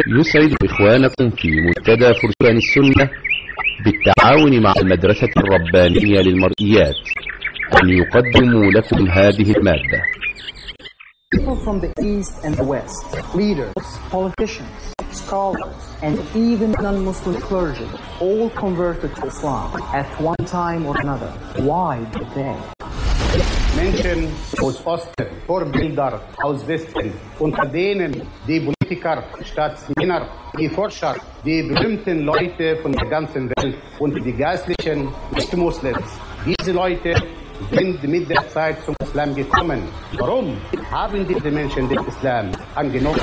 يسعد إخوانكم في منتدى فرسان السنة بالتعاون مع المدرسة الربانية للمرئيات أن يقدموا لكم هذه المادة. People from the East and the West, leaders, politicians, scholars, and even non-Muslim clergy, all converted to Islam at one time or another. Why did they? Menschen aus Osten, Vorbilder aus Westen, unter denen die Politiker, Staatsmänner, die Forscher, die berühmten Leute von der ganzen Welt und die geistlichen Nicht-Muslims. Diese Leute sind mit der Zeit zum Islam gekommen. Warum haben diese Menschen den Islam angenommen?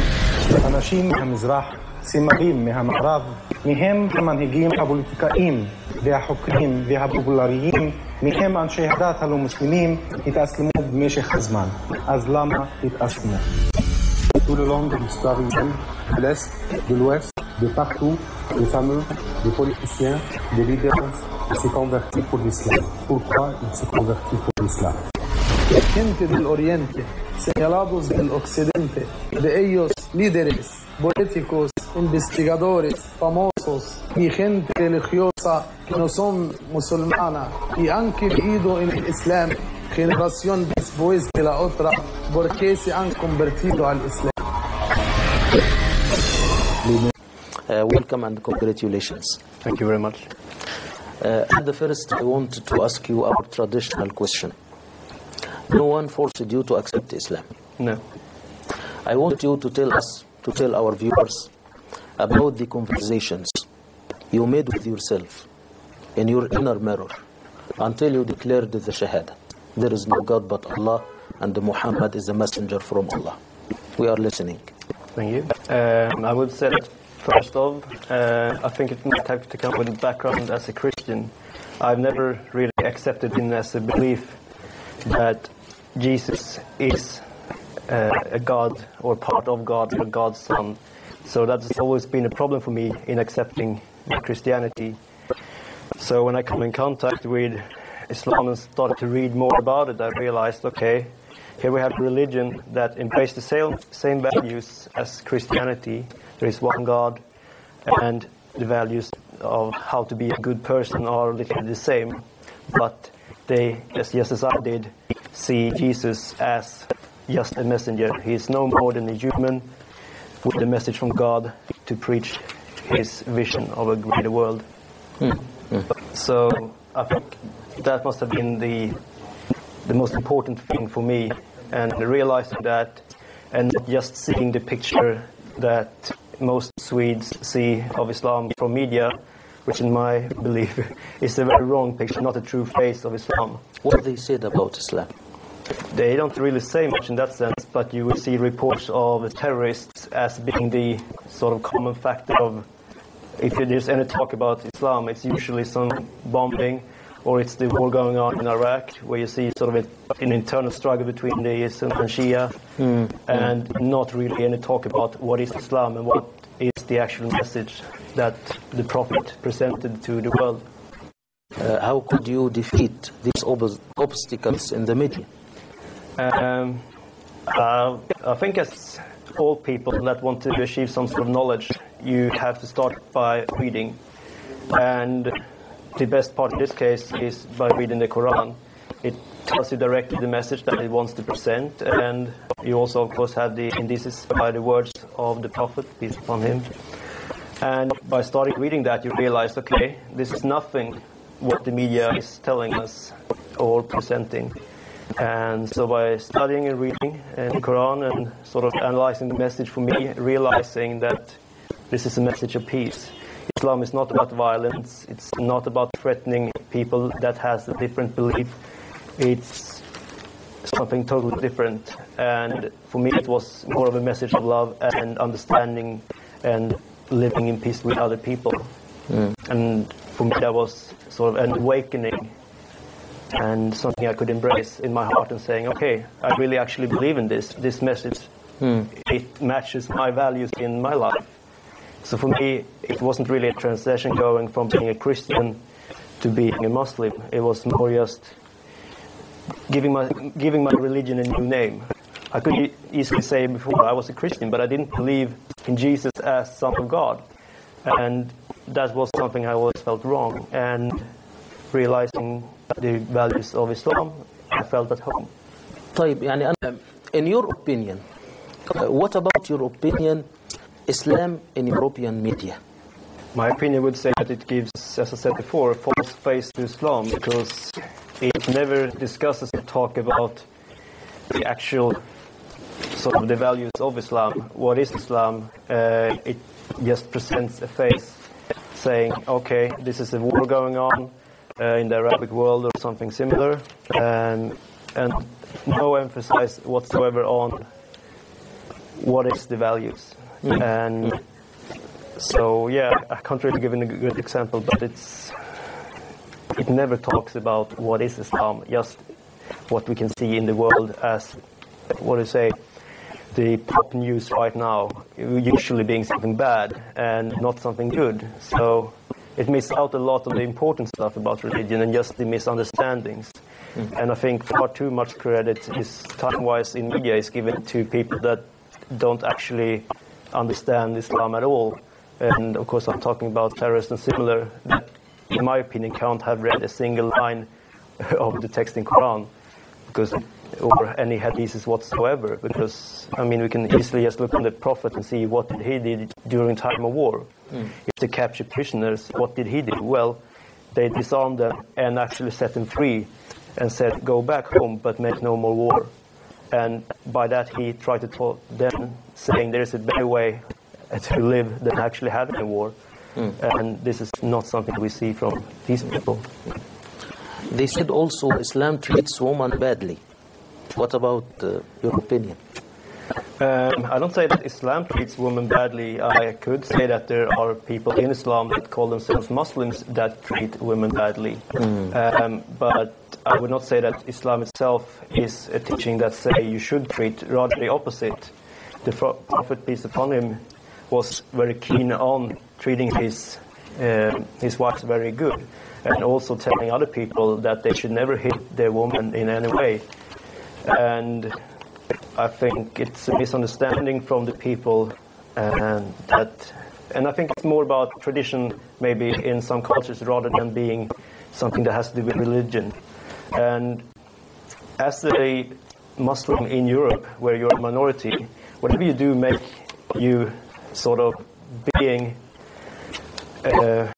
אנשים מהמזרח, סימרים מהמערב, מהם המנהיגים הפוליטיקאים והחוקרים והפופולריים, מהם אנשי הדת הלא מוסלמים, התאסלמו במשך הזמן. אז למה התאסלמו? Tout le long de l'histoire humaine, de l'Est, de l'Ouest, de partout, les fameux, des politiciens, des leaders se convertissent pour l'islam. Pourquoi ils se convertissent pour l'islam? Gente del Oriente, señalados del Occidente, de ellos líderes, políticos, investigadores, famosos y gente religiosa que no son musulmana y han creído en el Islam generación después de la otra porque se han convertido al Islam. Welcome and congratulations. Thank you very much. At the first, I wanted to ask you our traditional question. No one forced you to accept Islam. No. I want you to tell our viewers about the conversations you made with yourself in your inner mirror until you declared the Shahada. There is no God but Allah and Muhammad is the messenger from Allah. We are listening. Thank you. I would say that first off, I think it might have to come with a background as a Christian. I've never really accepted him as a belief that Jesus is a God or part of God or God's son. So that's always been a problem for me in accepting Christianity. So when I come in contact with Islam and started to read more about it, I realized, okay, here we have a religion that embraces the same values as Christianity. There is one God, and the values of how to be a good person are literally the same. But they, just as I did, see Jesus as just a messenger. He is no more than a human with a message from God to preach his vision of a greater world. So I think that must have been the most important thing for me, and realizing that and not just seeing the picture that most Swedes see of Islam from media, which in my belief is a very wrong picture, not a true face of Islam. What they said about Islam? They don't really say much in that sense, but you will see reports of terrorists as being the sort of common factor of, if there's any talk about Islam, it's usually some bombing, or it's the war going on in Iraq, where you see sort of an internal struggle between the Sunni and Shia, and not really any talk about what is Islam and what is the actual message that the Prophet presented to the world. How could you defeat these obstacles in the media? I think as all people that want to achieve some sort of knowledge, you have to start by reading. And the best part in this case is by reading the Quran. It tells you directly the message that it wants to present, and you also, of course, have the indices by the words of the Prophet, peace upon him. And by starting reading that, you realize, okay, this is nothing what the media is telling us or presenting. And so by studying and reading the Quran and sort of analyzing the message for me, realizing that this is a message of peace. Islam is not about violence. It's not about threatening people that has a different belief. It's something totally different. And for me, it was more of a message of love and understanding and living in peace with other people. And for me, that was sort of an awakening and something I could embrace in my heart and saying, okay, I really actually believe in this message. It matches my values in my life. So for me, it wasn't really a transition going from being a Christian to being a Muslim. It was more just giving my religion a new name. I could easily say before I was a Christian, but I didn't believe in Jesus as Son of God. And that was something I always felt wrong. And realizing the values of Islam, I felt at home. طيب يعني أنا in your opinion, what about your opinion, Islam in European media? My opinion would say that it gives, as I said before, a false face to Islam, because it never discusses or talk about the actual sort of the values of Islam. What is Islam? It just presents a face saying, okay, this is a war going on in the Arabic world or something similar, and no emphasis whatsoever on what is the values. And so, yeah, I can't really give a good example, but it never talks about what is Islam, just what we can see in the world as, what do you say, the pop news right now, usually being something bad and not something good. So it misses out a lot of the important stuff about religion and just the misunderstandings. And I think far too much credit is time-wise in media is given to people that don't actually understand Islam at all. And of course I'm talking about terrorists and similar that, in my opinion, can't have read a single line of the text in Quran, or any hadiths whatsoever, because I mean we can easily just look on the Prophet and see what he did during time of war. If they captured prisoners, what did he do? Well, they disarmed them and actually set them free and said, go back home, but make no more war. And by that he tried to talk them, saying there is a better way to live than actually having a war. And this is not something we see from these people. They said also Islam treats women badly. What about your opinion? I don't say that Islam treats women badly. I could say that there are people in Islam that call themselves Muslims that treat women badly. But I would not say that Islam itself is a teaching that say you should treat, rather the opposite. The Prophet, peace upon him, was very keen on treating his wives very good, and also telling other people that they should never hit their woman in any way. And I think it's a misunderstanding from the people, and I think it's more about tradition maybe in some cultures rather than being something that has to do with religion. And as a Muslim in Europe, where you're a minority, whatever you do make you sort of being